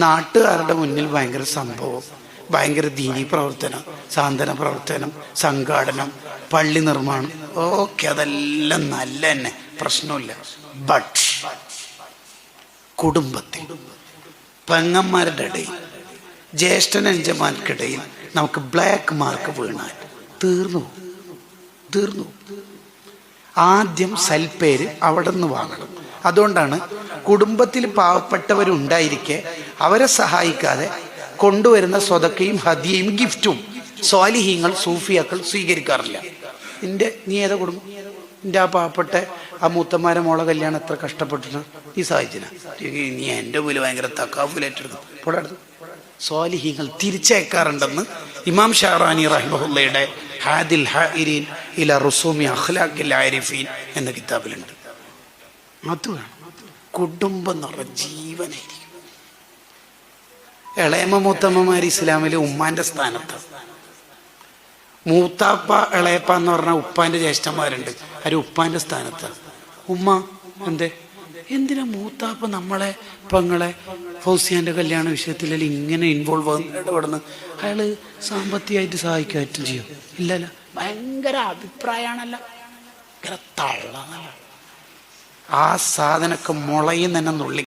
നാട്ടുകാരുടെ മുന്നിൽ ഭയങ്കര സംഭവം, ഭയങ്കര ദീനി പ്രവർത്തനം, സാന്ത്വന പ്രവർത്തനം, സംഘാടനം, പള്ളി നിർമ്മാണം, ഓക്കെ അതെല്ലാം നല്ല തന്നെ, പ്രശ്നമില്ല. ബട്ട് കുടുംബത്തിൽ പെങ്ങന്മാരുടെ ഇടയിൽ ജ്യേഷ്ഠനഞ്ചന്മാർക്കിടയിൽ നമുക്ക് ബ്ലാക്ക് മാർക്ക് വീണാൽ തീർന്നു. ആദ്യം സൽപ്പേര് അവിടെ നിന്ന് വാങ്ങണം. അതുകൊണ്ടാണ് കുടുംബത്തിൽ പാവപ്പെട്ടവരുണ്ടായിരിക്കെ അവരെ സഹായിക്കാതെ കൊണ്ടുവരുന്ന സ്വതക്കയും ഹദിയയും ഗിഫ്റ്റും സ്വാലിഹീങ്ങൾ സൂഫിയാക്കൾ സ്വീകരിക്കാറില്ല. നീ ഏതാ കുടുംബം? എൻ്റെ ആ പാവപ്പെട്ട ആ മൂത്തന്മാരെ മോളെ കല്യാണം എത്ര കഷ്ടപ്പെട്ടിട്ട് നീ സഹായിച്ചില്ല, നീ എൻ്റെ പോലെ ഭയങ്കര തക്കാഫുലായിട്ടെടുക്കും. ഇപ്പോൾ അടുത്ത് സ്വാലിഹീങ്ങൾ തിരിച്ചയക്കാറുണ്ടെന്ന് ഇമാം ഷാറാനി റഹിമഹുല്ലയുടെ ഹാദിൽ ഹാഇരീൻ ഇല റുസൂമി അഖ്ലാഖിൽ ആരിഫീൻ എന്ന കിതാബിലുണ്ട്. അത് വേണം. കുടുംബം എന്ന് പറഞ്ഞ ജീവനായിരിക്കും. ഇളയമ്മ മൂത്തമ്മമാർ ഇസ്ലാമിൽ ഉമ്മാന്റെ സ്ഥാനത്ത്, മൂത്താപ്പ ഇളയപ്പ എന്ന് പറഞ്ഞാൽ ഉപ്പാന്റെ ജ്യേഷ്ഠന്മാരുണ്ട്, അവർ ഉപ്പാന്റെ സ്ഥാനത്ത്. ഉമ്മ എന്തിനാ മൂത്താപ്പ നമ്മളെ പെങ്ങളെ ഫൗസിയാന്റെ കല്യാണ വിഷയത്തിലെല്ലാം ഇങ്ങനെ ഇൻവോൾവ് ഇടപെടുന്നു? അയാള് സാമ്പത്തികമായിട്ട് സഹായിക്കാറ്റും ചെയ്യും? ഇല്ലല്ലോ. ഭയങ്കര അഭിപ്രായമാണല്ലോ, ഭയങ്കര തള്ളാന്നല്ല. ആ സാധനമൊക്കെ മുളയും തന്നെ നുള്ളി